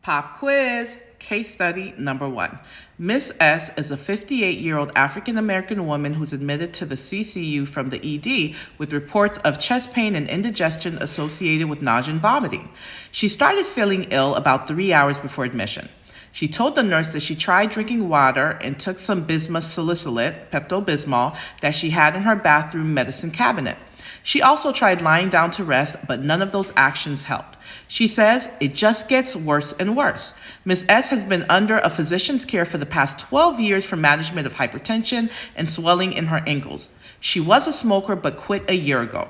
Pop quiz. Case study number 1. Miss S is a 58-year-old African-American woman who's admitted to the CCU from the ED with reports of chest pain and indigestion associated with nausea and vomiting. She started feeling ill about 3 hours before admission. She told the nurse that she tried drinking water and took some bismuth-salicylate, Pepto-Bismol, that she had in her bathroom medicine cabinet. She also tried lying down to rest, but none of those actions helped. She says it just gets worse and worse. Ms. S has been under a physician's care for the past 12 years for management of hypertension and swelling in her ankles. She was a smoker but quit a year ago.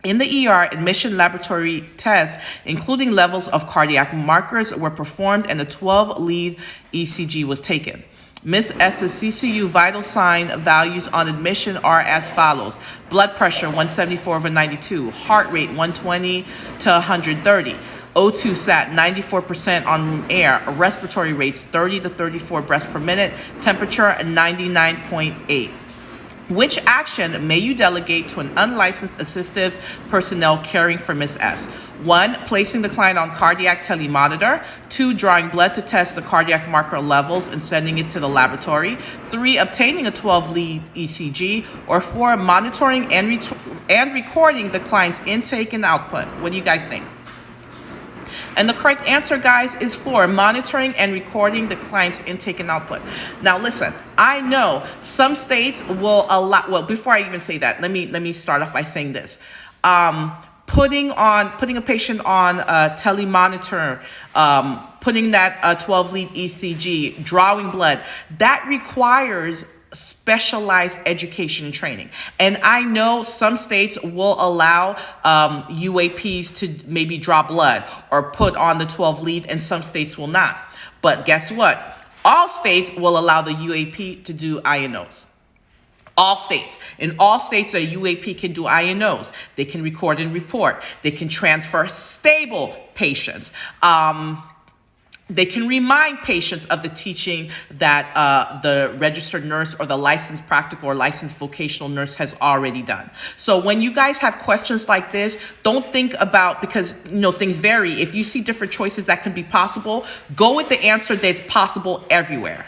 In the ER, admission laboratory tests, including levels of cardiac markers, were performed and a 12-lead ECG was taken. Ms. S's CCU vital sign values on admission are as follows. Blood pressure 174/92, heart rate 120 to 130, O2 sat 94% on room air, respiratory rates 30 to 34 breaths per minute, temperature 99.8. Which action may you delegate to an unlicensed assistive personnel caring for Ms. S? 1. Placing the client on cardiac telemonitor. 2. Drawing blood to test the cardiac marker levels and sending it to the laboratory. 3. Obtaining a 12-lead ECG. Or 4. Monitoring and recording the client's intake and output. What do you guys think? And the correct answer, guys, is 4, monitoring and recording the client's intake and output. Now, listen, I know some states will allow, well, before I even say that, let me start off by saying this. Putting a patient on a telemonitor, putting that 12-lead ECG, drawing blood, that requires specialized education and training. And I know some states will allow UAPs to maybe draw blood or put on the 12-lead, and some states will not. But guess what? All states will allow the UAP to do INOs. All states. In all states, a UAP can do INOs. They can record and report. They can transfer stable patients. They can remind patients of the teaching that the registered nurse or the licensed practical or licensed vocational nurse has already done. So when you guys have questions like this, don't think about, because things vary. If you see different choices that can be possible, go with the answer that's possible everywhere.